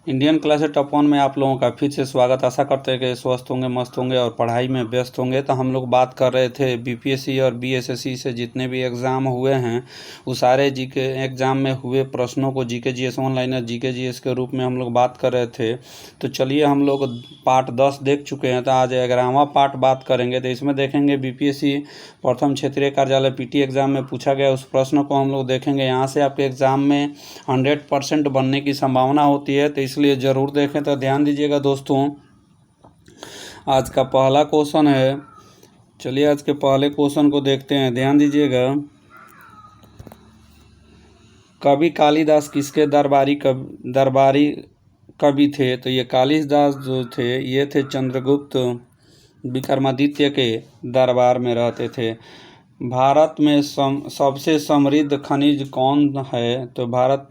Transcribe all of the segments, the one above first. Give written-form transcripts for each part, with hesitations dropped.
Indian class top one में आप लोगों का फिर से स्वागत। आशा करते हैं कि स्वस्थ होंगे, मस्त होंगे और पढ़ाई में व्यस्त होंगे। तो हम लोग बात कर रहे थे बीपीएससी और बीएसएससी से जितने भी एग्ज़ाम हुए हैं वो सारे जीके एग्ज़ाम में हुए प्रश्नों को जीके जीएस ऑनलाइन और जीके जीएस के रूप में हम लोग बात कर रहे थे। तो चलिए, हम लोग पार्ट 10 देख चुके हैं, तो आज 11वां पार्ट बात करेंगे। तो इसमें देखेंगे बीपीएससी प्रथम क्षेत्रीय कार्यालय पीटी एग्ज़ाम में पूछा गया उस प्रश्न को हम लोग देखेंगे। यहाँ से आपके एग्ज़ाम में 100% बनने की संभावना होती है, तो इसलिए ज़रूर देखें। तो ध्यान दीजिएगा दोस्तों, आज का पहला क्वेश्चन है। चलिए आज के पहले क्वेश्चन को देखते हैं, ध्यान दीजिएगा। कवि कालिदास किसके दरबारी कवि थे? तो ये कालिदास जो थे ये थे चंद्रगुप्त विक्रमादित्य के दरबार में रहते थे। भारत में सबसे समृद्ध खनिज कौन है? तो भारत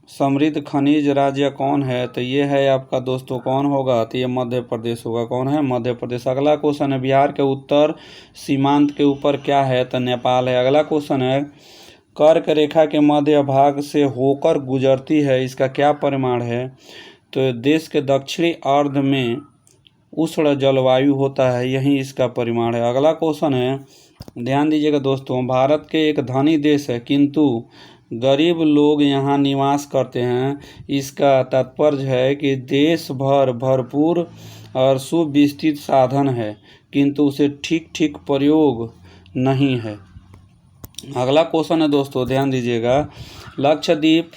समृद्ध खनिज राज्य कौन है? तो ये है आपका दोस्तों, कौन होगा? तो ये मध्य प्रदेश होगा। कौन है? मध्य प्रदेश। अगला क्वेश्चन है, बिहार के उत्तर सीमांत के ऊपर क्या है? तो नेपाल है। अगला क्वेश्चन है, कर्क रेखा के मध्य भाग से होकर गुजरती है, इसका क्या परिमाण है? तो देश के दक्षिणी अर्ध में उष्ण जलवायु होता है, यही इसका परिमाण है। अगला क्वेश्चन है, ध्यान दीजिएगा दोस्तों, भारत के एक धनी देश है किंतु गरीब लोग यहाँ निवास करते हैं। इसका तात्पर्य है कि देश भर भरपूर और सुविस्तृत साधन है किंतु उसे ठीक ठीक प्रयोग नहीं है। अगला क्वेश्चन है दोस्तों, ध्यान दीजिएगा, लक्षद्वीप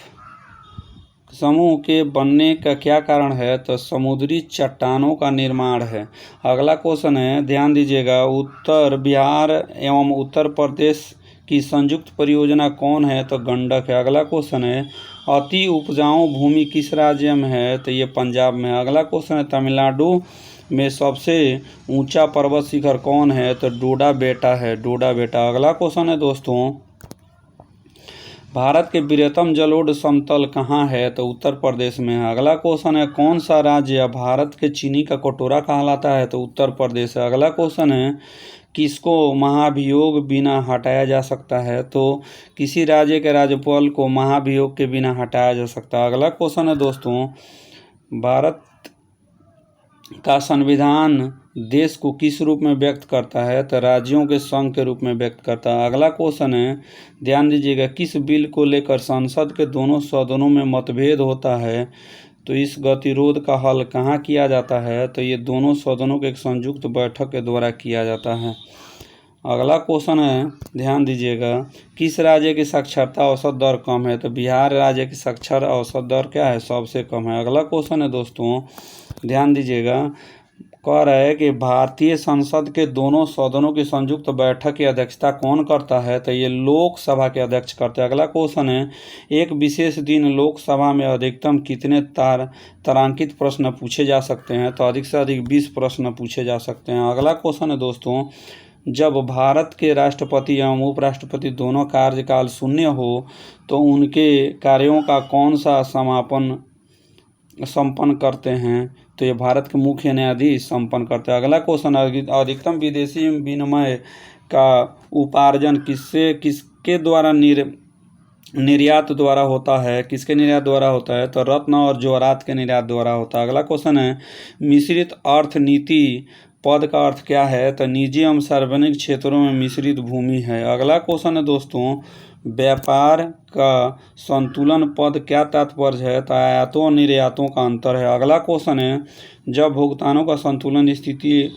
समूह के बनने का क्या कारण है? तो समुद्री चट्टानों का निर्माण है। अगला क्वेश्चन है, ध्यान दीजिएगा, उत्तर बिहार एवं उत्तर प्रदेश की संयुक्त परियोजना कौन है? तो गंडक है। अगला क्वेश्चन है, अति उपजाऊ भूमि किस राज्य में है? तो ये पंजाब में है। अगला क्वेश्चन है, तमिलनाडु में सबसे ऊंचा पर्वत शिखर कौन है? तो डोडा बेटा है, डोडा बेटा। अगला क्वेश्चन है दोस्तों, भारत के वृहत्तम जलोढ़ समतल कहाँ है? तो उत्तर प्रदेश में है। अगला क्वेश्चन है, कौन सा राज्य भारत के चीनी का कटोरा कहलाता है? तो उत्तर प्रदेश है। अगला क्वेश्चन है, किसको महाभियोग बिना हटाया जा सकता है? तो किसी राज्य के राज्यपाल को महाभियोग के बिना हटाया जा सकता है। अगला क्वेश्चन है दोस्तों, भारत का संविधान देश को किस रूप में व्यक्त करता है? तो राज्यों के संघ के रूप में व्यक्त करता है। अगला क्वेश्चन है, ध्यान दीजिएगा, किस बिल को लेकर संसद के दोनों सदनों में मतभेद होता है? तो इस गतिरोध का हल कहाँ किया जाता है? तो ये दोनों सदनों के एक संयुक्त बैठक के द्वारा किया जाता है। अगला क्वेश्चन है, ध्यान दीजिएगा, किस राज्य की साक्षरता औसत दर कम है? तो बिहार राज्य की साक्षर औसत दर क्या है? सबसे कम है। अगला क्वेश्चन है दोस्तों, ध्यान दीजिएगा, कह रहा है कि भारतीय संसद के दोनों सदनों की संयुक्त बैठक की अध्यक्षता कौन करता है? तो ये लोकसभा के अध्यक्ष करते हैं। अगला क्वेश्चन है, एक विशेष दिन लोकसभा में अधिकतम कितने तारांकित प्रश्न पूछे जा सकते हैं? तो अधिक से अधिक 20 प्रश्न पूछे जा सकते हैं। अगला क्वेश्चन है दोस्तों, जब भारत के राष्ट्रपति एवं उपराष्ट्रपति दोनों कार्यकाल शून्य हो तो उनके कार्यों का कौन सा संपन्न करते हैं? तो ये भारत के मुख्य न्यायाधीश संपन्न करते हैं। अगला क्वेश्चन, अधिकतम विदेशी विनिमय का उपार्जन किसके द्वारा निर्यात द्वारा होता है? किसके निर्यात द्वारा होता है? तो रत्न और जवाहरात के निर्यात द्वारा होता है। अगला क्वेश्चन है, मिश्रित अर्थनीति पद का अर्थ क्या है? तो निजी एवं सार्वजनिक क्षेत्रों में मिश्रित भूमि है। अगला क्वेश्चन है दोस्तों, व्यापार का संतुलन पद क्या तात्पर्य है? तो आयातों और निर्यातों का अंतर है। अगला क्वेश्चन है, जब भुगतानों का संतुलन स्थिति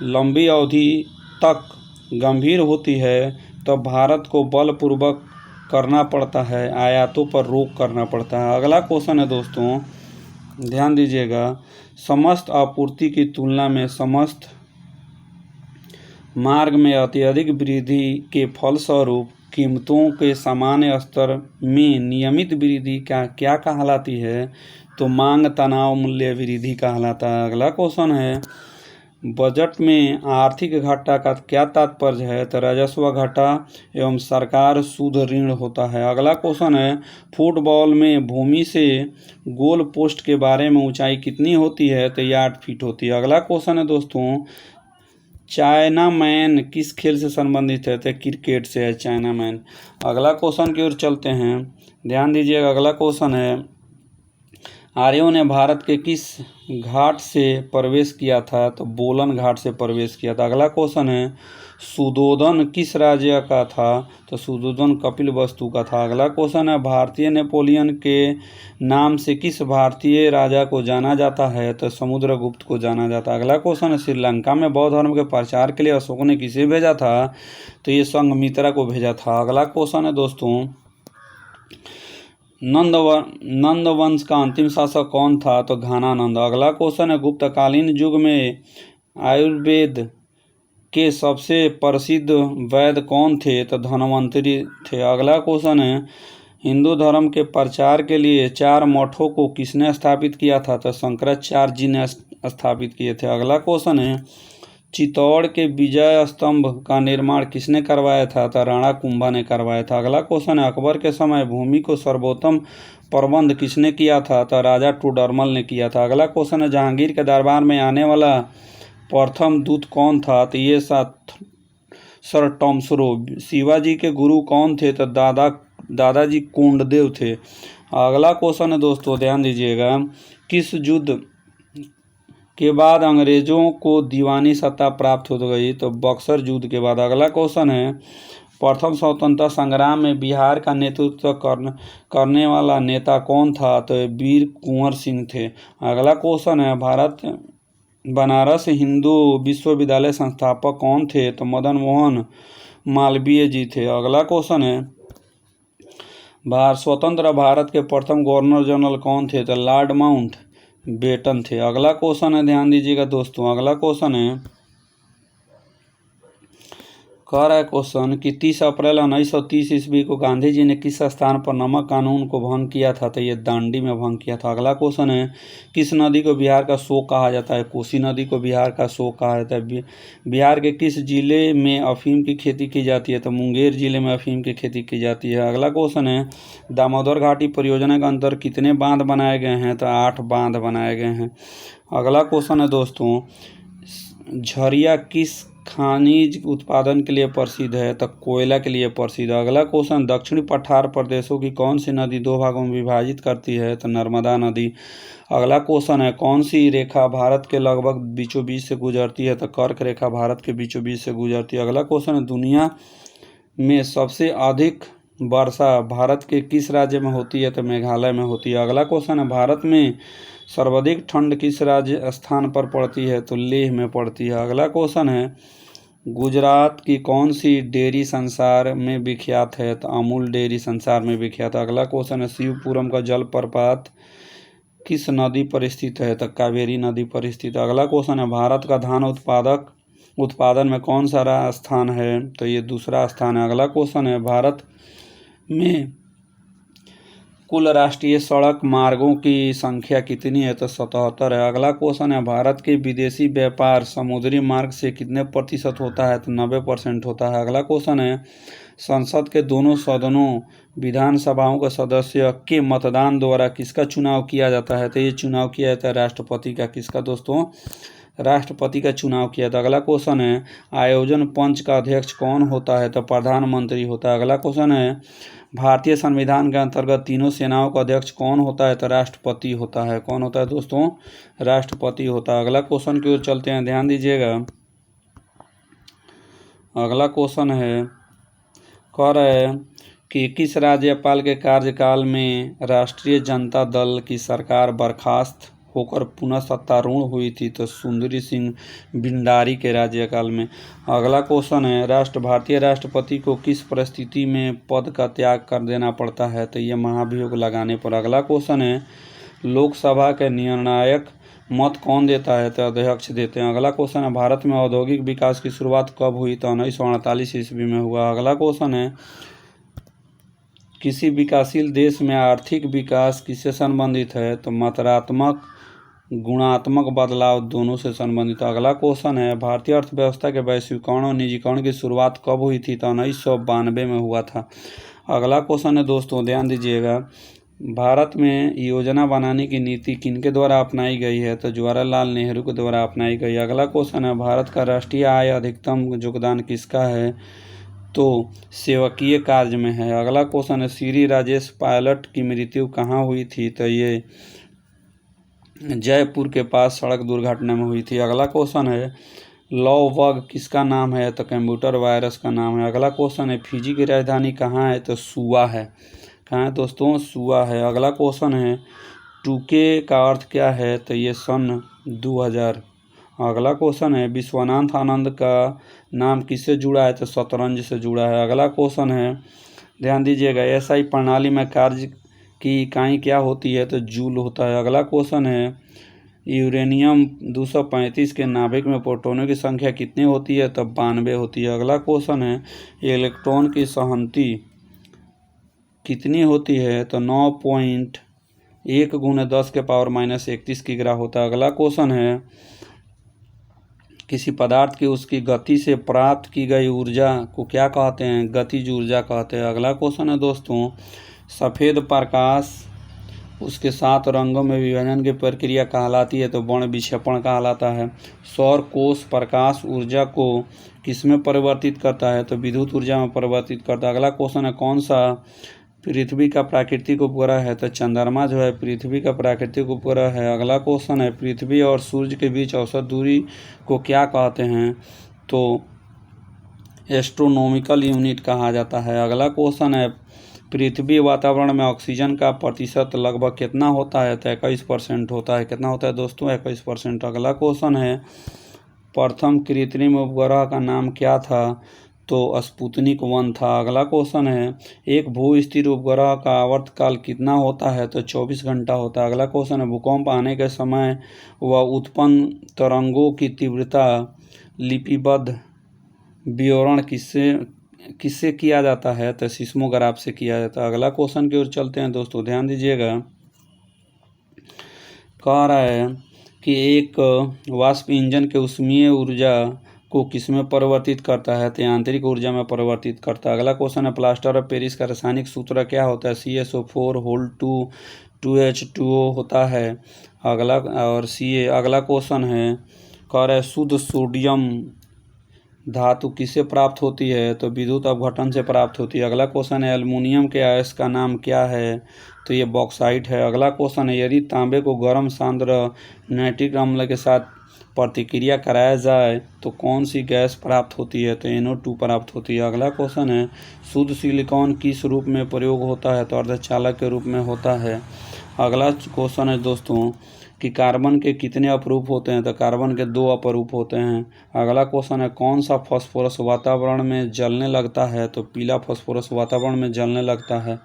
लंबी अवधि तक गंभीर होती है तो भारत को बलपूर्वक करना पड़ता है, आयातों पर रोक करना पड़ता है। अगला क्वेश्चन है दोस्तों, ध्यान दीजिएगा, समस्त आपूर्ति की तुलना में समस्त मार्ग में अत्यधिक वृद्धि के फलस्वरूप कीमतों के सामान्य स्तर में नियमित वृद्धि क्या कहलाती है? तो मांग तनाव मूल्य वृद्धि कहलाता है। अगला क्वेश्चन है, बजट में आर्थिक घाटा का क्या तात्पर्य है? तो राजस्व घाटा एवं सरकार शुद्ध ऋण होता है। अगला क्वेश्चन है, फुटबॉल में भूमि से गोल पोस्ट के बारे में ऊंचाई कितनी होती है? तो 8 फीट होती है। अगला क्वेश्चन है दोस्तों, चाइना मैन किस खेल से संबंधित है? तो क्रिकेट से है चाइना मैन। अगला क्वेश्चन की ओर चलते हैं, ध्यान दीजिएगा। अगला क्वेश्चन है, आर्यों ने भारत के किस घाट से प्रवेश किया था? तो बोलन घाट से प्रवेश किया था। अगला क्वेश्चन है, सुधोधन किस राज्य का था? तो सुधोधन कपिलवस्तु का था। अगला क्वेश्चन है, भारतीय नेपोलियन के नाम से किस भारतीय राजा को जाना जाता है? तो समुद्रगुप्त को जाना जाता है। अगला क्वेश्चन है, श्रीलंका में बौद्ध धर्म के प्रचार के लिए अशोक ने किसे भेजा था? तो ये संघमित्रा को भेजा था। अगला क्वेश्चन है दोस्तों, नंद वंश का अंतिम शासक कौन था? तो घनानंद। अगला क्वेश्चन है, गुप्तकालीन युग में आयुर्वेद के सबसे प्रसिद्ध वैद्य कौन थे? तो धन्वंतरी थे। अगला क्वेश्चन है, हिंदू धर्म के प्रचार के लिए 4 मठों को किसने स्थापित किया था? तो शंकराचार्य जी ने स्थापित किए थे। अगला क्वेश्चन है, चित्तौड़ के विजय स्तंभ का निर्माण किसने करवाया था? तो राणा कुंभा ने करवाया था। अगला क्वेश्चन है, अकबर के समय भूमि को सर्वोत्तम प्रबंध किसने किया था? तो राजा टूडरमल ने किया था। अगला क्वेश्चन है, जहांगीर के दरबार में आने वाला प्रथम दूत कौन था? तो ये सर टॉमसरो। शिवाजी के गुरु कौन थे? तो दादाजी कोंडदेव थे। अगला क्वेश्चन है दोस्तों, ध्यान दीजिएगा, किस युद्ध के बाद अंग्रेजों को दीवानी सत्ता प्राप्त हो गई? तो बक्सर युद्ध के बाद। अगला क्वेश्चन है, प्रथम स्वतंत्रता संग्राम में बिहार का नेतृत्व करने वाला नेता कौन था? तो वीर कुंवर सिंह थे। अगला क्वेश्चन है, बनारस हिंदू विश्वविद्यालय संस्थापक कौन थे? तो मदन मोहन मालवीय जी थे। अगला क्वेश्चन है, स्वतंत्र भारत के प्रथम गवर्नर जनरल कौन थे? तो लॉर्ड माउंट बेटन थे। अगला क्वेश्चन है, ध्यान दीजिएगा दोस्तों, अगला क्वेश्चन है, कह रहा है क्वेश्चन कि 30 अप्रैल 1930 ईस्वी को गांधी जी ने किस स्थान पर नमक कानून को भंग किया था? तो ये दांडी में भंग किया था। अगला क्वेश्चन है, किस नदी को बिहार का शोक कहा जाता है? कोसी नदी को बिहार का शोक कहा जाता है। बिहार के किस जिले में अफीम की खेती की जाती है? तो मुंगेर जिले में अफीम की खेती की जाती है। अगला क्वेश्चन है, दामोदर घाटी परियोजना के अंदर कितने बांध बनाए गए हैं? तो 8 बांध बनाए गए हैं। अगला क्वेश्चन है दोस्तों, झरिया किस खनिज उत्पादन के लिए प्रसिद्ध है? तो कोयला के लिए प्रसिद्ध है। अगला क्वेश्चन, दक्षिणी पठार प्रदेशों की कौन सी नदी 2 भागों में विभाजित करती है? तो नर्मदा नदी। अगला क्वेश्चन है, कौन सी रेखा भारत के लगभग बीचों बीच से गुजरती है? तो कर्क रेखा भारत के बीचों बीच से गुजरती है। अगला क्वेश्चन है, दुनिया में सबसे अधिक वर्षा भारत के किस राज्य में होती है? तो मेघालय में होती है। अगला क्वेश्चन है, भारत में सर्वाधिक ठंड किस राज्य स्थान पर पड़ती है? तो लेह में पड़ती है। अगला क्वेश्चन है, गुजरात की कौन सी डेयरी संसार में विख्यात है? तो अमूल डेयरी संसार में विख्यात है। अगला क्वेश्चन है, शिवपुरम का जलप्रपात किस नदी पर स्थित है? तो कावेरी नदी पर स्थित है। अगला क्वेश्चन है, भारत का धान उत्पादन में कौन सा स्थान है? तो ये दूसरा स्थान है। अगला क्वेश्चन है, भारत में कुल राष्ट्रीय सड़क मार्गों की संख्या कितनी है? तो 77 है। अगला क्वेश्चन है, भारत के विदेशी व्यापार समुद्री मार्ग से कितने प्रतिशत होता है? तो 90% होता है। अगला क्वेश्चन है, संसद के दोनों सदनों विधानसभाओं के सदस्य के मतदान द्वारा किसका चुनाव किया जाता है? तो ये चुनाव किया जाता है राष्ट्रपति का। किसका दोस्तों? राष्ट्रपति का चुनाव किया था। अगला क्वेश्चन है, आयोजन पंच का अध्यक्ष कौन होता है? तो प्रधानमंत्री होता है। अगला क्वेश्चन है, भारतीय संविधान के अंतर्गत तीनों सेनाओं का अध्यक्ष कौन होता है? तो राष्ट्रपति होता है। कौन होता है दोस्तों? राष्ट्रपति होता है। अगला क्वेश्चन की ओर चलते हैं, ध्यान दीजिएगा। अगला क्वेश्चन है, कह रहा है कि किस राज्यपाल के कार्यकाल में राष्ट्रीय जनता दल की सरकार बर्खास्त होकर पुनः सत्तारूढ़ हुई थी? तो सुंदरी सिंह भिंडारी के राज्यकाल में। अगला क्वेश्चन है, भारतीय राष्ट्रपति को किस परिस्थिति में पद का त्याग कर देना पड़ता है? तो ये महाभियोग लगाने पर। अगला क्वेश्चन है, लोकसभा के निर्णायक मत कौन देता है? तो अध्यक्ष देते हैं। अगला क्वेश्चन है, भारत में औद्योगिक विकास की शुरुआत कब हुई? तो 1948 ईस्वी में हुआ। अगला क्वेश्चन है, किसी विकासशील देश में आर्थिक विकास किससे संबंधित है? तो मात्रात्मक गुणात्मक बदलाव दोनों से संबंधित। अगला क्वेश्चन है, भारतीय अर्थव्यवस्था के वैश्वीकरण और निजीकरण की शुरुआत कब हुई थी? तो 1992 में हुआ था। अगला क्वेश्चन है दोस्तों, ध्यान दीजिएगा, भारत में योजना बनाने की नीति किनके द्वारा अपनाई गई है? तो जवाहरलाल नेहरू के द्वारा अपनाई गई। अगला क्वेश्चन है, भारत का राष्ट्रीय आय अधिकतम योगदान किसका है? तो सेवकीय कार्य में है। अगला क्वेश्चन है, श्री राजेश पायलट की मृत्यु कहाँ हुई थी? तो ये जयपुर के पास सड़क दुर्घटना में हुई थी। अगला क्वेश्चन है लव बग किसका नाम है, तो कंप्यूटर वायरस का नाम है। अगला क्वेश्चन है फिजी की राजधानी कहाँ है, तो सुआ है। कहाँ है दोस्तों, सुआ है। अगला क्वेश्चन है 2K का अर्थ क्या है, तो ये सन 2000। अगला क्वेश्चन है विश्वनाथ आनंद का नाम किससे जुड़ा है, तो शतरंज से जुड़ा है। अगला क्वेश्चन है ध्यान दीजिएगा एसआई प्रणाली में कार्य की इकाई क्या होती है, तो जूल होता है। अगला क्वेश्चन है यूरेनियम 235 के नाभिक में प्रोटॉनों की संख्या कितनी होती है, तो 92 होती है। अगला क्वेश्चन है इलेक्ट्रॉन की सहंति कितनी होती है, तो 9.1 × 10⁻³ की ग्राम होता है। अगला क्वेश्चन है किसी पदार्थ की उसकी गति से प्राप्त की गई ऊर्जा को क्या कहते हैं, गतिज ऊर्जा कहते हैं। अगला क्वेश्चन है दोस्तों सफ़ेद प्रकाश उसके 7 रंगों में विभाजन की प्रक्रिया कहलाती है, तो वर्ण विक्षेपण कहलाता है। सौर कोष प्रकाश ऊर्जा को किसमें परिवर्तित करता है, तो विद्युत ऊर्जा में परिवर्तित करता है। अगला क्वेश्चन है कौन सा पृथ्वी का प्राकृतिक उपग्रह है, तो चंद्रमा जो है पृथ्वी का प्राकृतिक उपग्रह है। अगला क्वेश्चन है पृथ्वी और सूर्य के बीच औसत दूरी को क्या कहते हैं, तो एस्ट्रोनॉमिकल यूनिट कहा जाता है। अगला क्वेश्चन है पृथ्वी वातावरण में ऑक्सीजन का प्रतिशत लगभग कितना होता है, तो 21% होता है। कितना होता है दोस्तों, 21%। अगला क्वेश्चन है प्रथम कृत्रिम उपग्रह का नाम क्या था, तो स्पुतनिक 1 था। अगला क्वेश्चन है एक भू स्थिर उपग्रह का आवर्तकाल कितना होता है, तो 24 घंटा होता है। अगला क्वेश्चन है भूकंप आने के समय वह उत्पन्न तरंगों की तीव्रता लिपिबद्ध विवरण किससे किया जाता है, तो सिस्मोग्राफ से किया जाता है। अगला क्वेश्चन की ओर चलते हैं दोस्तों, ध्यान दीजिएगा। कह रहा है कि एक वाष्प इंजन के ऊष्मीय ऊर्जा को किसमें परिवर्तित करता है, तो आंतरिक ऊर्जा में परिवर्तित करता है। अगला क्वेश्चन है प्लास्टर ऑफ पेरिस का रासायनिक सूत्र क्या होता है, CSO4 2H2O होता है। अगला क्वेश्चन है कह रहा है शुद्ध सोडियम धातु किससे प्राप्त होती है, तो विद्युत अपघटन से प्राप्त होती है। अगला क्वेश्चन है एल्युमिनियम के अयस्क का नाम क्या है, तो ये बॉक्साइट है। अगला क्वेश्चन है यदि तांबे को गर्म सांद्र नाइट्रिक अम्ल के साथ प्रतिक्रिया कराया जाए तो कौन सी गैस प्राप्त होती है, तो NO2 प्राप्त होती है। अगला क्वेश्चन है शुद्ध सिलिकॉन किस रूप में प्रयोग होता है, तो अर्धचालक के रूप में होता है। अगला क्वेश्चन है दोस्तों कि कार्बन के कितने अपरूप होते हैं, तो कार्बन के 2 अपरूप होते हैं। अगला क्वेश्चन है कौन सा फास्फोरस वातावरण में जलने लगता है, तो पीला फास्फोरस वातावरण में जलने लगता है।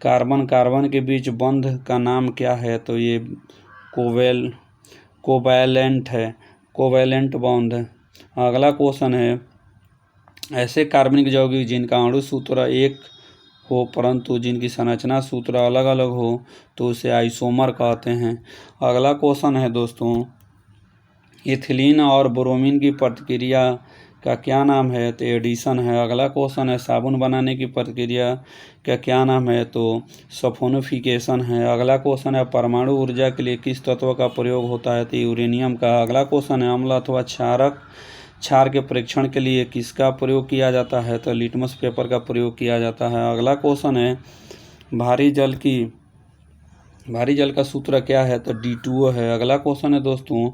कार्बन के बीच बंध का नाम क्या है, तो ये कोवैलेंट है, कोवैलेंट बॉन्ड। अगला क्वेश्चन है ऐसे कार्बनिक यौगिक जिनका अणु सूत्र एक हो परंतु जिनकी संरचना सूत्र अलग अलग हो तो उसे आइसोमर कहते हैं। अगला क्वेश्चन है दोस्तों इथिलीन और ब्रोमीन की प्रतिक्रिया का क्या नाम है, तो एडिशन है। अगला क्वेश्चन है साबुन बनाने की प्रक्रिया का क्या नाम है, तो सल्फोनिफिकेशन है। अगला क्वेश्चन है परमाणु ऊर्जा के लिए किस तत्व का प्रयोग होता है, तो यूरेनियम का। अगला क्वेश्चन है अम्ल अथवा क्षार के परीक्षण के लिए किसका प्रयोग किया जाता है, तो लिटमस पेपर का प्रयोग किया जाता है। अगला क्वेश्चन है भारी जल का सूत्र क्या है, तो D2O है। अगला क्वेश्चन है दोस्तों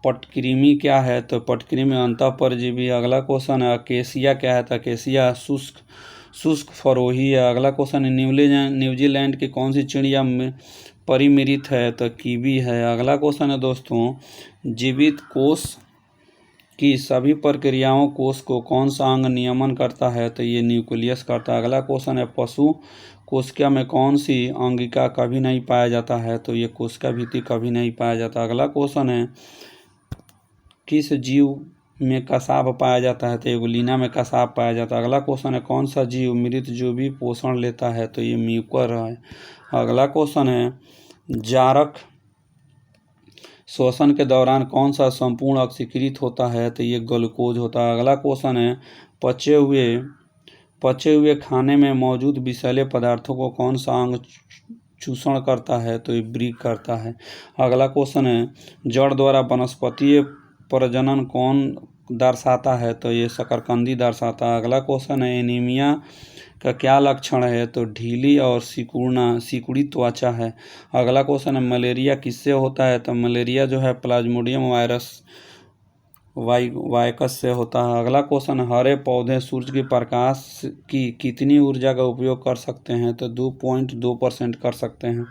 पटकृमि क्या है, तो पटकृमि अंतःपरजीवी। अगला क्वेश्चन है अकेसिया क्या है, तो अकेसिया शुष्क फरोही है। अगला क्वेश्चन है न्यूजीलैंड की कौन सी चिड़िया परिमृत है, तो कीवी है। अगला क्वेश्चन है दोस्तों जीवित कोष की सभी प्रक्रियाओं कोष को कौन सा अंग नियमन करता है, तो ये न्यूक्लियस करता है। अगला क्वेश्चन है पशु कोशिका में कौन सी अंगिका कभी नहीं पाया जाता है, तो ये कोशिका भित्ति कभी नहीं पाया जाता। अगला क्वेश्चन है किस जीव में कसाव पाया जाता है, तो एगुलिना में कसाव पाया जाता है। अगला क्वेश्चन है कौन सा जीव मृत जो भी पोषण लेता है, तो ये म्यूकर है। अगला क्वेश्चन है जारक श्वसन के दौरान कौन सा संपूर्ण ऑक्सीकृत होता है, तो ये ग्लूकोज होता है। अगला क्वेश्चन है पचे हुए खाने में मौजूद विषैले पदार्थों को कौन सा अंग चूषण करता है, तो ये वृक्क करता है। अगला क्वेश्चन है जड़ द्वारा वनस्पतीय प्रजनन दर्शाता है? तो ये शकरकंदी दर्शाता है। अगला क्वेश्चन है, एनीमिया का क्या लक्षण है? तो ढीली और सिकुड़ी त्वचा है। अगला क्वेश्चन है, मलेरिया किससे होता है? तो मलेरिया जो है प्लाज्मोडियम वायरस वायकस से होता है। अगला क्वेश्चन, हरे पौधे सूर्य के प्रकाश की कितनी ऊर्जा का उपयोग कर सकते हैं? तो 2.2% कर सकते हैं।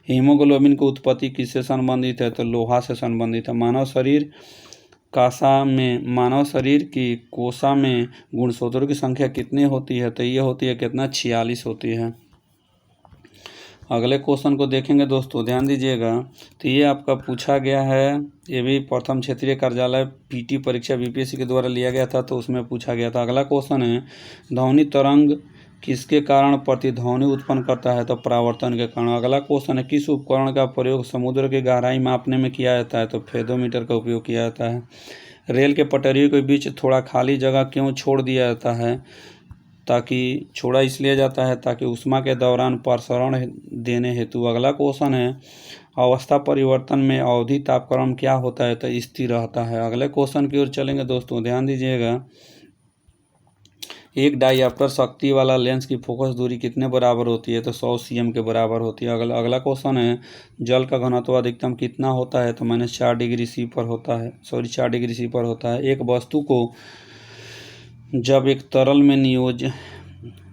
हीमोग्लोबिन की उत्पत्ति किससे संबंधित है? तो लोहा से संबंधित है। मानव शरीर की कोशा में गुणसूत्रों की संख्या कितनी होती है? तो ये होती है कितना? 46 होती है। अगले क्वेश्चन को देखेंगे दोस्तों, ध्यान दीजिएगा। तो ये आपका पूछा गया है, ये भी प्रथम क्षेत्रीय कार्यालय पीटी परीक्षा बीपीएससी के द्वारा लिया गया था, तो उसमें पूछा गया था। अगला क्वेश्चन है, ध्वनि तरंग किसके कारण प्रतिध्वनि उत्पन्न करता है? तो परावर्तन के कारण। अगला क्वेश्चन है, किस उपकरण का प्रयोग समुद्र की गहराई मापने में किया जाता है? तो फेदोमीटर का उपयोग किया जाता है। रेल के पटरियों के बीच थोड़ा खाली जगह क्यों छोड़ दिया जाता है? ताकि छोड़ा इसलिए जाता है ताकि ऊष्मा के दौरान प्रसरण देने हेतु। अगला क्वेश्चन है, अवस्था परिवर्तन में अवधि तापक्रम क्या होता है? तो स्थिर रहता है। अगले क्वेश्चन की ओर चलेंगे दोस्तों, ध्यान दीजिएगा। एक डायऑप्टर शक्ति वाला लेंस की फोकस दूरी कितने बराबर होती है? तो 100 cm के बराबर होती है। अगला क्वेश्चन है, जल का घनत्व अधिकतम कितना होता है? तो -4 डिग्री सी पर होता है, 4 डिग्री सी पर होता है। एक वस्तु को जब एक तरल में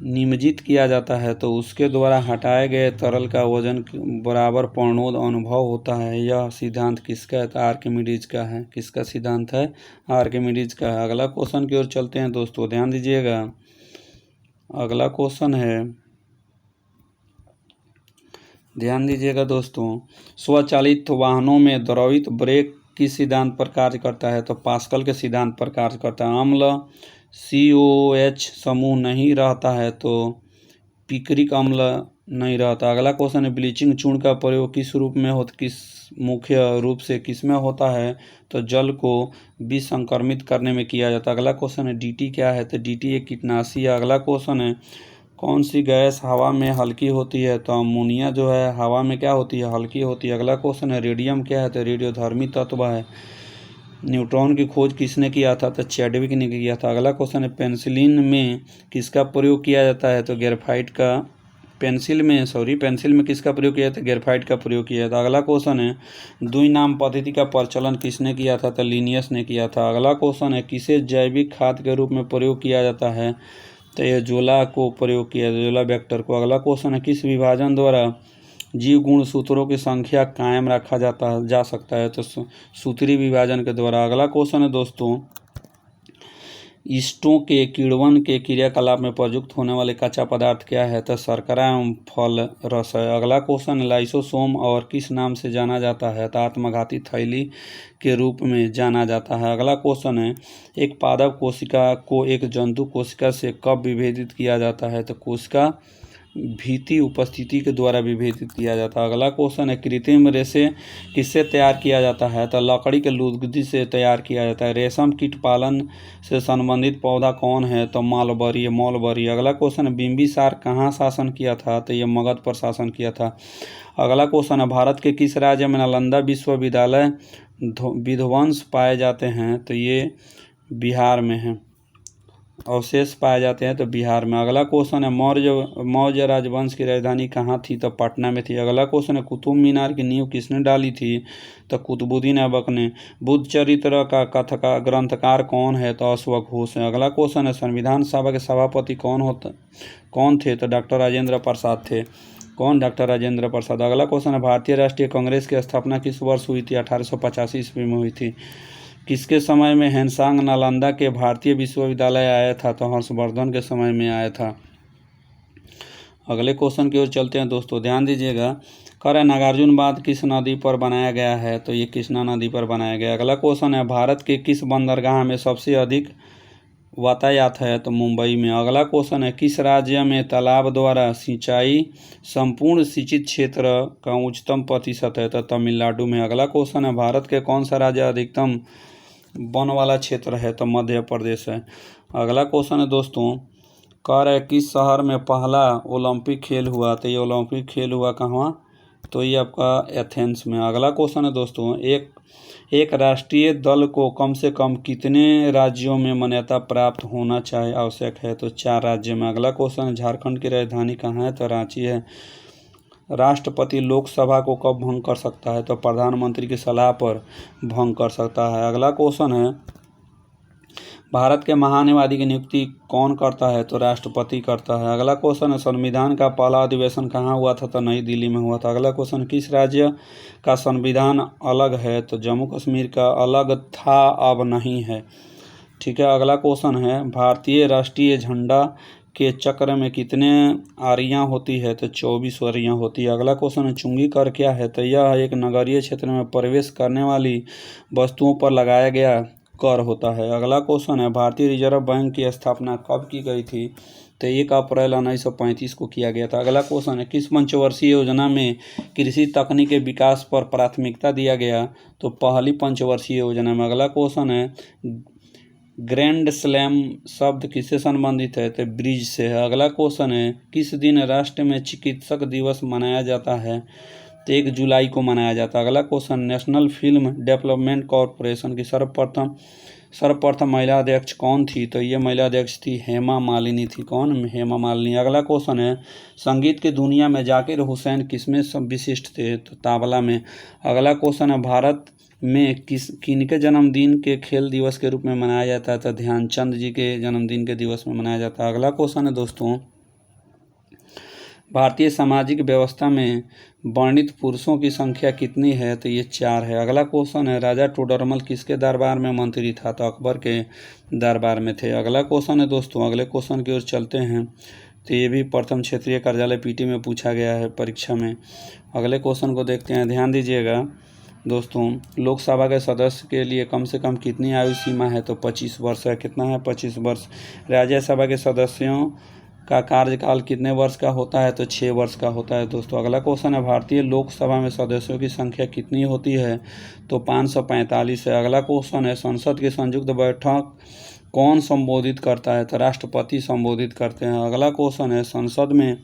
निमज्जित किया जाता है तो उसके द्वारा हटाए गए तरल का वजन बराबर पूर्णोद अनुभव होता है। यह सिद्धांत किसका है? तो आर्किमिडीज का है। किसका सिद्धांत है? आर्किमिडीज का है। अगला क्वेश्चन की ओर चलते हैं दोस्तों, ध्यान दीजिएगा। अगला क्वेश्चन है, ध्यान दीजिएगा दोस्तों, स्वचालित वाहनों में द्रवित ब्रेक किस सिद्धांत पर कार्य करता है? तो पास्कल के सिद्धांत पर कार्य करता है। अम्ल COH समूह नहीं रहता है तो पिक्रिक अम्ल नहीं रहता। अगला क्वेश्चन है, ब्लीचिंग चूर्ण का प्रयोग मुख्य रूप से किस में होता है? तो जल को विसंक्रमित करने में किया जाता है। अगला क्वेश्चन है, DT क्या है? तो DT एक कीटनाशी है। अगला क्वेश्चन है, कौन सी गैस हवा में हल्की होती है? तो अमोनिया जो है हवा में क्या होती है? हल्की होती है। अगला क्वेश्चन है, रेडियम क्या है? तो रेडियोधर्मी तत्व है। न्यूट्रॉन की खोज किसने किया था? तो चैडविक ने किया था। अगला क्वेश्चन है, पेंसिलिन में किसका प्रयोग किया जाता है? तो ग्रेफाइट का। पेंसिल में किसका प्रयोग किया था? ग्रेफाइट का प्रयोग किया था। अगला क्वेश्चन है, द्विनाम पद्धति का प्रचलन किसने किया था? तो लिनियस ने किया था। अगला क्वेश्चन है, किसे जैविक खाद के रूप में प्रयोग किया जाता है? तो एजोला को प्रयोग किया, एजोला वेक्टर को। अगला क्वेश्चन है, किस विभाजन द्वारा जीव गुणसूत्रों की संख्या कायम रखा जा सकता है? तो सूत्री विभाजन के द्वारा। अगला क्वेश्चन है दोस्तों, ईस्टों के किण्वन के क्रियाकलाप में प्रयुक्त होने वाले कच्चा पदार्थ क्या है? तो शर्करा एवं फल रस है। अगला क्वेश्चन है, लाइसोसोम और किस नाम से जाना जाता है? तो आत्मघाती थैली के रूप में जाना जाता है। अगला क्वेश्चन है, एक पादप कोशिका को एक जंतु कोशिका से कब विभेदित किया जाता है? तो कोशिका भीति उपस्थिति के द्वारा विभेदित किया जाता है। अगला क्वेश्चन है, कृत्रिम रेशे किससे तैयार किया जाता है? तो लकड़ी के लुगदी से तैयार किया जाता है। रेशम कीट पालन से संबंधित पौधा कौन है? तो मौलबरी। अगला क्वेश्चन है, बिंबिसार कहाँ शासन किया था? तो ये मगध पर शासन किया था। अगला क्वेश्चन है, भारत के किस राज्य में नालंदा विश्वविद्यालय विध्वंस पाए जाते हैं? तो ये बिहार में है। अवशेष पाए जाते हैं तो बिहार में। अगला क्वेश्चन है, मौर्य राजवंश की राजधानी कहाँ थी? तो पटना में थी। अगला क्वेश्चन है, कुतुब मीनार की नींव किसने डाली थी? तो कुतुबुद्दीन ऐबक ने। बुद्ध चरित्र का ग्रंथकार कौन है? तो अश्वघोष है। अगला क्वेश्चन है, संविधान सभा के सभापति कौन थे? तो डॉक्टर राजेंद्र प्रसाद थे। कौन? डॉक्टर राजेंद्र प्रसाद। अगला क्वेश्चन है, भारतीय राष्ट्रीय कांग्रेस की स्थापना किस वर्ष हुई थी? 1885 ईस्वी में हुई थी। किसके समय में हेनसांग नालंदा के भारतीय विश्वविद्यालय आया था? तो हर्षवर्धन के समय में आया था। अगले क्वेश्चन की ओर चलते हैं दोस्तों, ध्यान दीजिएगा। नागार्जुन बांध किस नदी पर बनाया गया है? तो ये कृष्णा नदी पर बनाया गया। अगला क्वेश्चन है, भारत के किस बंदरगाह में सबसे अधिक यातायात है? तो मुंबई में। अगला क्वेश्चन है, किस राज्य में तालाब द्वारा सिंचाई संपूर्ण सिंचित क्षेत्र का उच्चतम प्रतिशत है? तो तमिलनाडु में। अगला क्वेश्चन है, भारत के कौन सा राज्य अधिकतम वन वाला क्षेत्र है? तो मध्य प्रदेश है। अगला क्वेश्चन है दोस्तों, किस शहर में पहला ओलंपिक खेल हुआ? तो ये ओलंपिक खेल हुआ कहाँ? तो ये आपका एथेंस में। अगला क्वेश्चन है दोस्तों, एक राष्ट्रीय दल को कम से कम कितने राज्यों में मान्यता प्राप्त होना चाहिए आवश्यक है? तो 4 राज्यों में। अगला क्वेश्चन है, झारखंड की राजधानी कहाँ है? तो रांची है। राष्ट्रपति लोकसभा को कब भंग कर सकता है? तो प्रधानमंत्री की सलाह पर भंग कर सकता है। अगला क्वेश्चन है, भारत के महान्यायवादी की नियुक्ति कौन करता है? तो राष्ट्रपति करता है। अगला क्वेश्चन है, संविधान का पहला अधिवेशन कहाँ हुआ था? तो नई दिल्ली में हुआ था। अगला क्वेश्चन, किस राज्य का संविधान अलग है? तो जम्मू कश्मीर का अलग था, अब नहीं है। ठीक है। अगला क्वेश्चन है, भारतीय राष्ट्रीय झंडा के चक्र में कितने आरियां होती है? तो 24 आरियां होती है। अगला क्वेश्चन है, चुंगी कर क्या है? तो यह एक नगरीय क्षेत्र में प्रवेश करने वाली वस्तुओं पर लगाया गया कर होता है। अगला क्वेश्चन है, भारतीय रिजर्व बैंक की स्थापना कब की गई थी? तो 1 अप्रैल 1935 को किया गया था। अगला क्वेश्चन है, किस पंचवर्षीय योजना में कृषि तकनीक के विकास पर प्राथमिकता दिया गया? तो पहली पंचवर्षीय योजना में। अगला क्वेश्चन है, ग्रैंड स्लैम शब्द किससे संबंधित है? तो ब्रिज से है। अगला क्वेश्चन है, किस दिन राष्ट्र में चिकित्सक दिवस मनाया जाता है? तो 1 जुलाई को मनाया जाता है। अगला question, national film development corporation की सर्वप्रथम महिला अध्यक्ष कौन थी? तो ये महिला अध्यक्ष थी हेमा मालिनी थी। कौन? हेमा मालिनी। अगला क्वेश्चन है, संगीत की दुनिया में जाकिर हुसैन किसमें विशिष्ट थे? तो तबला में। अगला क्वेश्चन है, भारत में किनके जन्मदिन के खेल दिवस के रूप में मनाया जाता है? तो ध्यानचंद जी के जन्मदिन के दिवस में मनाया जाता है। अगला क्वेश्चन है दोस्तों, भारतीय सामाजिक व्यवस्था में वर्णित पुरुषों की संख्या कितनी है? तो ये 4 है। अगला क्वेश्चन है, राजा टोडरमल किसके दरबार में मंत्री था? तो अकबर के दरबार में थे। अगला क्वेश्चन है दोस्तों, अगले क्वेश्चन की ओर चलते हैं। तो ये भी प्रथम क्षेत्रीय कार्यालय पीटी में पूछा गया है परीक्षा में। अगले क्वेश्चन को देखते हैं, ध्यान दीजिएगा दोस्तों, लोकसभा के सदस्य के लिए कम से कम कितनी आयु सीमा है? तो 25 वर्ष है। कितना है? 25 वर्ष। राज्यसभा के सदस्यों का कार्यकाल कितने वर्ष का होता है? तो 6 वर्ष का होता है दोस्तों। अगला क्वेश्चन है, भारतीय लोकसभा में सदस्यों की संख्या कितनी होती है? तो 545 है। अगला क्वेश्चन है, संसद की संयुक्त बैठक कौन संबोधित करता है? तो राष्ट्रपति संबोधित करते हैं। अगला क्वेश्चन है, संसद में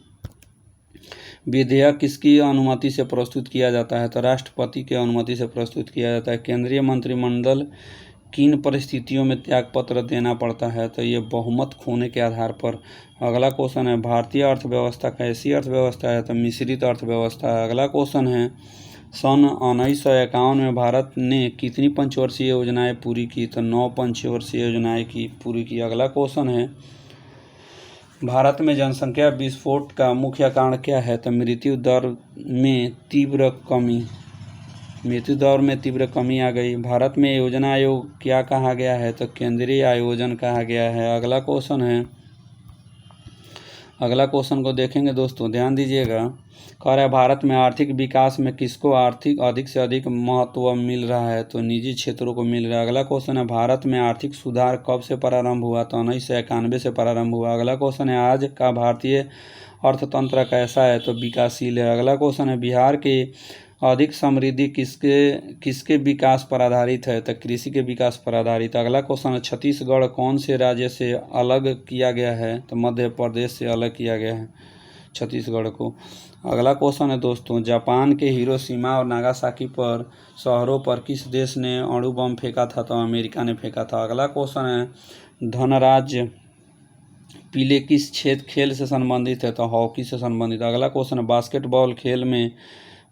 विधेयक किसकी अनुमति से प्रस्तुत किया जाता है? तो राष्ट्रपति की अनुमति से प्रस्तुत किया जाता है। केंद्रीय मंत्रिमंडल किन परिस्थितियों में त्यागपत्र देना पड़ता है? तो ये बहुमत खोने के आधार पर। अगला क्वेश्चन है, भारतीय अर्थव्यवस्था कैसी अर्थव्यवस्था है? तो मिश्रित अर्थव्यवस्था है। अगला क्वेश्चन है, सन 1951 में भारत ने कितनी पंचवर्षीय योजनाएं पूरी की? तो 9 पंचवर्षीय योजनाएं पूरी की। अगला क्वेश्चन है, भारत में जनसंख्या विस्फोट का मुख्य कारण क्या है? तो मृत्यु दर में तीव्र कमी आ गई। भारत में योजना आयोग क्या कहा गया है? तो केंद्रीय आयोजन कहा गया है। अगला क्वेश्चन को देखेंगे दोस्तों, ध्यान दीजिएगा। कह रहा है, भारत में आर्थिक विकास में किसको अधिक से अधिक महत्व मिल रहा है? तो निजी क्षेत्रों को मिल रहा है। अगला क्वेश्चन है, भारत में आर्थिक सुधार कब से प्रारंभ हुआ? तो 1991 से प्रारंभ हुआ। अगला क्वेश्चन है, आज का भारतीय अर्थतंत्र कैसा है? तो विकासशील है। अगला क्वेश्चन है, बिहार के अधिक समृद्धि किसके विकास पर आधारित है? तो कृषि के विकास पर आधारित। अगला क्वेश्चन है, छत्तीसगढ़ कौन से राज्य से अलग किया गया है? तो मध्य प्रदेश से अलग किया गया है छत्तीसगढ़ को। अगला क्वेश्चन है दोस्तों, जापान के हिरोशिमा और नागासाकी पर शहरों पर किस देश ने अणु बम फेंका था? तो अमेरिका ने फेंका था। अगला क्वेश्चन है, धनराज पीले किस खेल से संबंधित है? तो हॉकी से संबंधित। अगला क्वेश्चन है, बास्केटबॉल खेल में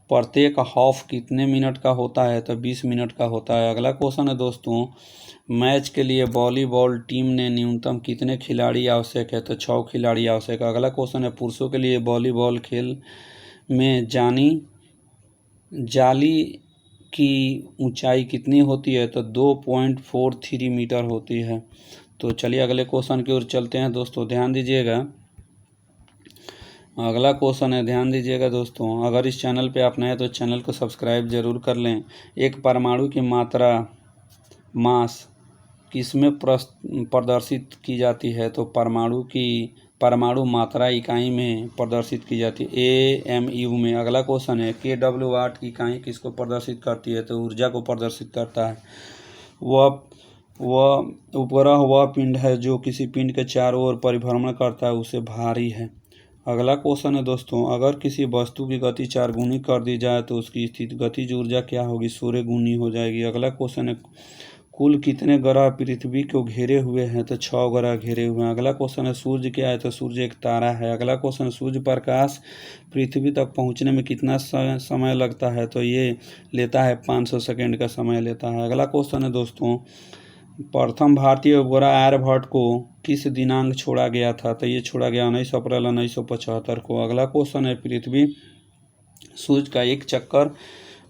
प्रत्येक हाफ कितने मिनट का होता है? तो 20 मिनट का होता है। अगला क्वेश्चन है दोस्तों, मैच के लिए वॉलीबॉल टीम ने न्यूनतम कितने खिलाड़ी आवश्यक है? तो 6 खिलाड़ी आवश्यक है। अगला क्वेश्चन है, पुरुषों के लिए वॉलीबॉल खेल में जाली की ऊंचाई कितनी होती है? तो 2.43 मीटर होती है। तो चलिए अगले क्वेश्चन की ओर चलते हैं दोस्तों, ध्यान दीजिएगा। अगला क्वेश्चन है, ध्यान दीजिएगा दोस्तों, अगर इस चैनल पे आप नए हैं तो चैनल को सब्सक्राइब जरूर कर लें। एक परमाणु की मात्रा मास किसमें प्रदर्शित की जाती है? तो परमाणु मात्रा इकाई में प्रदर्शित की जाती है, AMU में। अगला क्वेश्चन है, kW की इकाई किसको प्रदर्शित करती है? तो ऊर्जा को प्रदर्शित करता है। वह उपग्रह वह पिंड है जो किसी पिंड के चारों ओर परिभ्रमण करता है, उसे भारी है। अगला क्वेश्चन है दोस्तों, अगर किसी वस्तु की गति 4 गुनी कर दी जाए तो उसकी स्थिति गतिज ऊर्जा क्या होगी? 16 गुनी हो जाएगी। अगला क्वेश्चन है, कुल कितने ग्रह पृथ्वी को घेरे हुए हैं? तो 6 ग्रह घेरे हुए हैं। अगला क्वेश्चन है, सूर्य क्या है? तो सूर्य एक तारा है। अगला क्वेश्चन, सूर्य प्रकाश पृथ्वी तक पहुंचने में कितना समय लगता है? तो ये लेता है 500 सेकेंड का समय लेता है। अगला क्वेश्चन है दोस्तों, प्रथम भारतीय उपग्रह आर्यभट्ट को किस दिनांक छोड़ा गया था? तो ये छोड़ा गया 19 अप्रैल 1975 को। अगला क्वेश्चन है, पृथ्वी सूर्य का एक चक्कर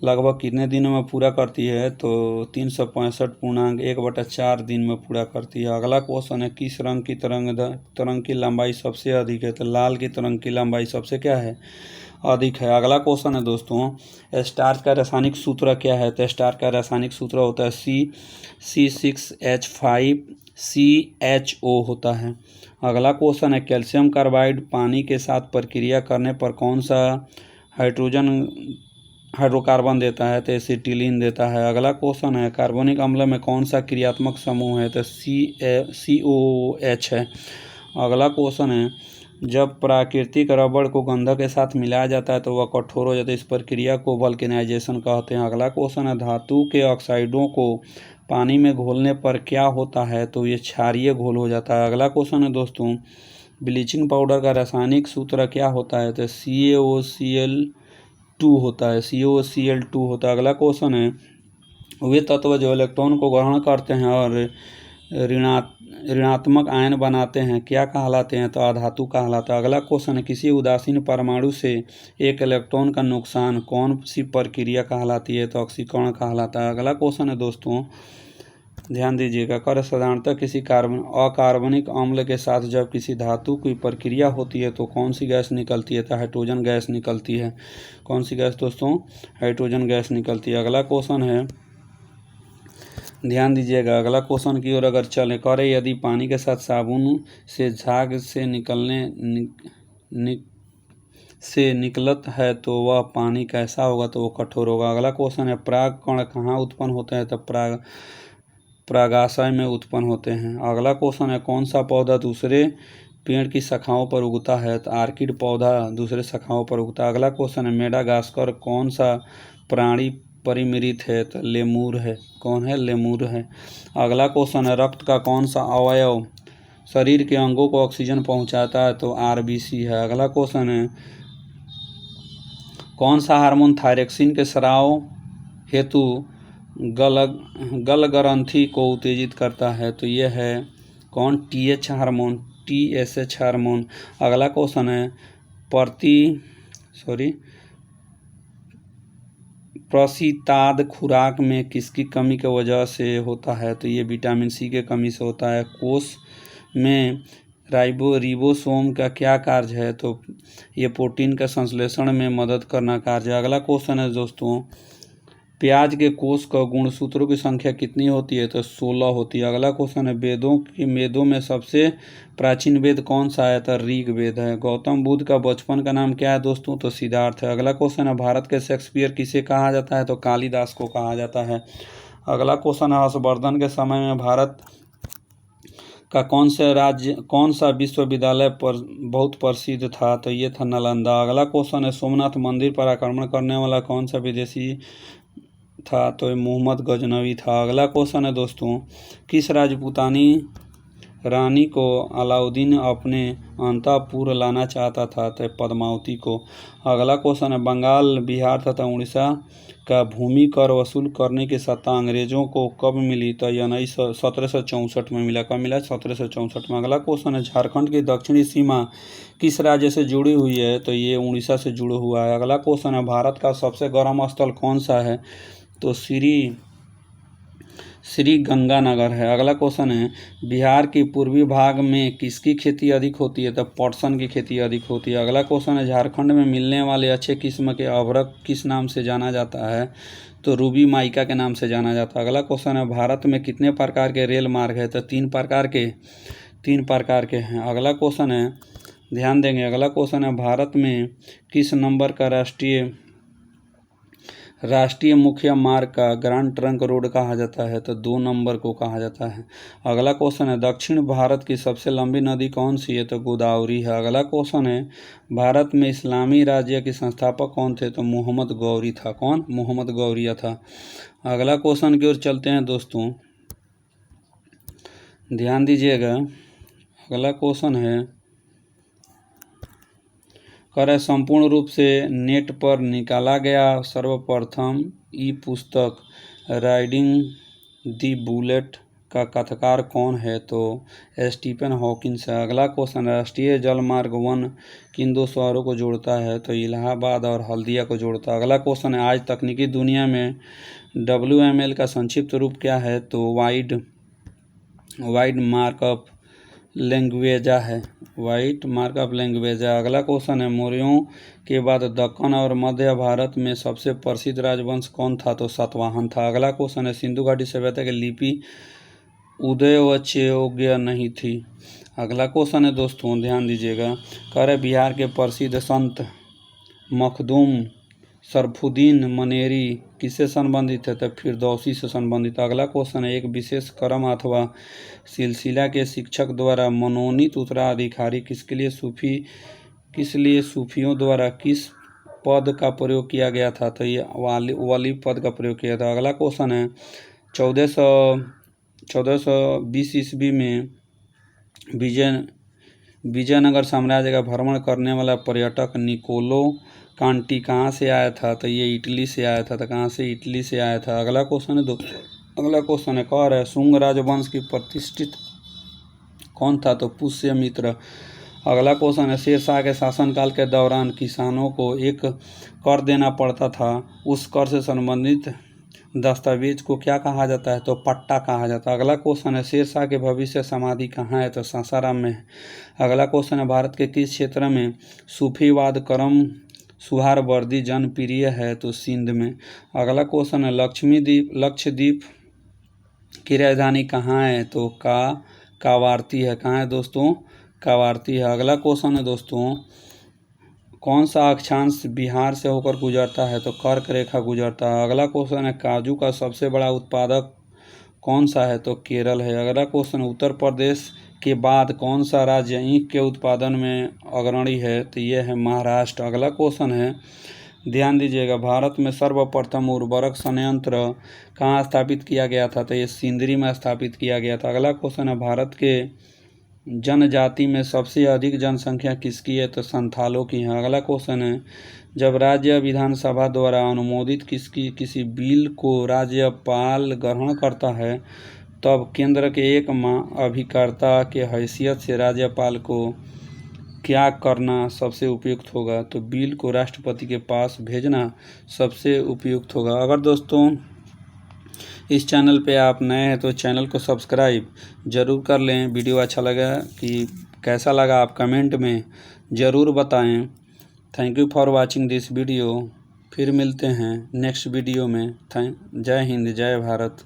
लगभग कितने दिनों में पूरा करती है? तो 365.1/4 दिन में पूरा करती है। अगला क्वेश्चन है, किस रंग की तरंग की लंबाई सबसे अधिक है? तो लाल की तरंग की लंबाई सबसे क्या है? अधिक है। अगला क्वेश्चन है दोस्तों, स्टार्च का रासायनिक सूत्र क्या है? तो स्टार्च का रासायनिक सूत्र होता है C6H5CHO होता है। अगला क्वेश्चन है, कैल्शियम कार्बाइड पानी के साथ प्रक्रिया करने पर कौन सा हाइड्रोकार्बन देता है? तो एसिटिलीन देता है। अगला क्वेश्चन है, कार्बनिक अम्ल में कौन सा क्रियात्मक समूह है? तो COOH है। अगला क्वेश्चन है, जब प्राकृतिक रबड़ को गंधक के साथ मिलाया जाता है तो वह कठोर हो जाता है, इस प्रक्रिया को वल्केनाइजेशन कहते हैं। अगला क्वेश्चन है, धातु के ऑक्साइडों को पानी में घोलने पर क्या होता है? तो ये क्षारीय घोल हो जाता है। अगला क्वेश्चन है दोस्तों, ब्लीचिंग पाउडर का रासायनिक सूत्र क्या होता है? तो CaOCl2 होता है। CaOCl2 होता है। अगला क्वेश्चन है, वे तत्व जो इलेक्ट्रॉन को ग्रहण करते हैं और ऋणात्मक आयन बनाते हैं क्या कहलाते हैं? तो अधातु कहलाता है। अगला क्वेश्चन है, किसी उदासीन परमाणु से एक इलेक्ट्रॉन का नुकसान कौन सी प्रक्रिया कहलाती है? तो ऑक्सीकरण कहलाता है। अगला क्वेश्चन है दोस्तों, ध्यान दीजिएगा, कर साधारणतः किसी अकार्बनिक अम्ल के साथ जब किसी धातु की प्रक्रिया होती है तो कौन सी गैस निकलती है? तो हाइड्रोजन गैस निकलती है। कौन सी गैस दोस्तों? हाइड्रोजन गैस निकलती है। अगला क्वेश्चन है, ध्यान दीजिएगा, अगला क्वेश्चन की ओर अगर चले, करें यदि पानी के साथ साबुन से झाग से निकलत है तो वह पानी कैसा होगा? तो वो कठोर होगा। अगला क्वेश्चन है, पराग कण कहाँ उत्पन्न होते हैं? तो परागाशय में उत्पन्न होते हैं। अगला क्वेश्चन है, कौन सा पौधा दूसरे पेड़ की शाखाओं पर उगता है? तो आर्किड पौधा दूसरे शाखाओं पर उगता है। अगला क्वेश्चन है, मेडागास्कर कौन सा प्राणी परिमृत है? तो लेमूर है। कौन है? लेमूर है। अगला क्वेश्चन है, रक्त का कौन सा अवयव शरीर के अंगों को ऑक्सीजन पहुंचाता है? तो RBC है। अगला क्वेश्चन है, कौन सा हार्मोन थायरॉक्सिन के स्राव हेतु गलग्रंथि को उत्तेजित करता है? तो यह है कौन? TSH hormone. अगला क्वेश्चन है, प्रसिताद खुराक में किसकी कमी की वजह से होता है? तो ये विटामिन C के कमी से होता है। कोष में रिबोसोम का क्या कार्य है? तो ये प्रोटीन का संश्लेषण में मदद करना कार्य है। अगला क्वेश्चन है दोस्तों, प्याज के कोष का गुणसूत्रों की संख्या कितनी होती है? तो 16 होती है। अगला क्वेश्चन है, वेदों में सबसे प्राचीन वेद कौन सा है? तो ऋग्वेद है। गौतम बुद्ध का बचपन का नाम क्या है दोस्तों? तो सिद्धार्थ है। अगला क्वेश्चन है, भारत के शेक्सपियर किसे कहा जाता है? तो कालिदास को कहा जाता है। अगला क्वेश्चन है, हर्षवर्धन के समय में भारत का कौन सा विश्वविद्यालय पर बहुत प्रसिद्ध था? तो ये था नालंदा। अगला क्वेश्चन है, सोमनाथ मंदिर पर आक्रमण करने वाला कौन सा विदेशी था? तो मोहम्मद गजनवी था। अगला क्वेश्चन है दोस्तों, किस राजपूतानी रानी को अलाउद्दीन अपने अंतःपुर लाना चाहता था? तो पद्मावती को। अगला क्वेश्चन है, बंगाल, बिहार तथा उड़ीसा का भूमि कर वसूल करने की सत्ता अंग्रेजों को कब मिली? तो 1764 में मिला। कब मिला? 1764 में। अगला क्वेश्चन है, झारखंड की दक्षिणी सीमा किस राज्य से जुड़ी हुई है? तो ये उड़ीसा से जुड़ा हुआ है। अगला क्वेश्चन है, भारत का सबसे गर्म स्थल कौन सा है? तो श्री गंगानगर है। अगला क्वेश्चन है, बिहार के पूर्वी भाग में किसकी खेती अधिक होती है? तो पटसन की खेती अधिक होती है। अगला क्वेश्चन है, झारखंड में मिलने वाले अच्छे किस्म के अभ्रक किस नाम से जाना जाता है? तो रूबी माइका के नाम से जाना जाता है। अगला क्वेश्चन है, भारत में कितने प्रकार के रेल मार्ग है? तो 3 प्रकार के हैं। अगला क्वेश्चन है, ध्यान देंगे, अगला क्वेश्चन है, भारत में किस नंबर का राष्ट्रीय राष्ट्रीय मुख्य मार्ग का ग्रैंड ट्रंक रोड कहा जाता है? तो 2 नंबर को कहा जाता है। अगला क्वेश्चन है, दक्षिण भारत की सबसे लंबी नदी कौन सी है? तो गोदावरी है। अगला क्वेश्चन है, भारत में इस्लामी राज्य के संस्थापक कौन थे? तो मोहम्मद गौरी था। कौन? मोहम्मद गौरिया था। अगला क्वेश्चन की ओर चलते हैं दोस्तों, ध्यान दीजिएगा। अगला क्वेश्चन है, कर संपूर्ण रूप से नेट पर निकाला गया सर्वप्रथम ई पुस्तक राइडिंग दी बुलेट का कथाकार कौन है? तो स्टीफन हॉकिंस है। अगला क्वेश्चन, राष्ट्रीय जलमार्ग 1 किन 2 शहरों को जोड़ता है? तो इलाहाबाद और हल्दिया को जोड़ता है। अगला क्वेश्चन है, आज तकनीकी दुनिया में WML का संक्षिप्त रूप क्या है? तो वाइड मार्कअप लैंग्वेजा है। Wide markup language. अगला क्वेश्चन है, मौर्यों के बाद दक्कन और मध्य भारत में सबसे प्रसिद्ध राजवंश कौन था? तो सातवाहन था। अगला क्वेश्चन है, सिंधु घाटी सभ्यता की लिपि उदयवच्योग्य नहीं थी। अगला क्वेश्चन है दोस्तों, ध्यान दीजिएगा। कर बिहार के प्रसिद्ध संत मखदूम शरफुद्दीन मनेरी किससे संबंधित है? तो फिरदौसी से संबंधित। अगला क्वेश्चन है, एक विशेष क्रम अथवा सिलसिला के शिक्षक द्वारा मनोनीत उत्तराधिकारी किस लिए सूफियों द्वारा किस पद का प्रयोग किया गया था? तो ये वाली पद का प्रयोग किया था। अगला क्वेश्चन है, 1420 ईस्वी में विजयनगर साम्राज्य का भ्रमण करने वाला पर्यटक निकोलो कांटी कहाँ से आया था? तो ये इटली से आया था। तो कहाँ से? इटली से आया था। अगला क्वेश्चन है अगला क्वेश्चन है, कह रहा है शुंग राजवंश की प्रतिष्ठित कौन था? तो पुष्यमित्र। अगला क्वेश्चन है, शेरशाह के शासनकाल के दौरान किसानों को एक कर देना पड़ता था, उस कर से संबंधित दस्तावेज को क्या कहा जाता है? तो पट्टा कहा जाता है। अगला क्वेश्चन है, शेरशाह के भविष्य समाधि कहाँ है? तो सासाराम में है। अगला क्वेश्चन है, भारत के किस क्षेत्र में सूफीवाद करम सुहारवर्दी जनप्रिय है? तो सिंध में। अगला क्वेश्चन है, लक्षद्वीप की राजधानी कहाँ है? तो कावारती है। कहाँ है दोस्तों? कावारती है। अगला क्वेश्चन है दोस्तों, कौन सा अक्षांश बिहार से होकर गुजरता है? तो कर्क रेखा गुजरता है। अगला क्वेश्चन है, काजू का सबसे बड़ा उत्पादक कौन सा है? तो केरल है। अगला क्वेश्चन, उत्तर प्रदेश के बाद कौन सा राज्य ईंख के उत्पादन में अग्रणी है? तो ये है महाराष्ट्र। अगला क्वेश्चन है, ध्यान दीजिएगा, भारत में सर्वप्रथम उर्वरक संयंत्र कहाँ स्थापित किया गया था? तो ये सिंदरी में स्थापित किया गया था। अगला क्वेश्चन है, भारत के जनजाति में सबसे अधिक जनसंख्या किसकी है? तो संथालों की है। अगला क्वेश्चन है, जब राज्य विधानसभा द्वारा अनुमोदित किसी बिल को राज्यपाल ग्रहण करता है, तब केंद्र के एक अभिकर्ता के हैसियत से राज्यपाल को क्या करना सबसे उपयुक्त होगा? तो बिल को राष्ट्रपति के पास भेजना सबसे उपयुक्त होगा। अगर दोस्तों इस चैनल पे आप नए हैं तो चैनल को सब्सक्राइब जरूर कर लें। वीडियो अच्छा लगा कि कैसा लगा आप कमेंट में ज़रूर बताएं। Thank you for watching this video. फिर मिलते हैं नेक्स्ट वीडियो में। जय हिंद, जय भारत।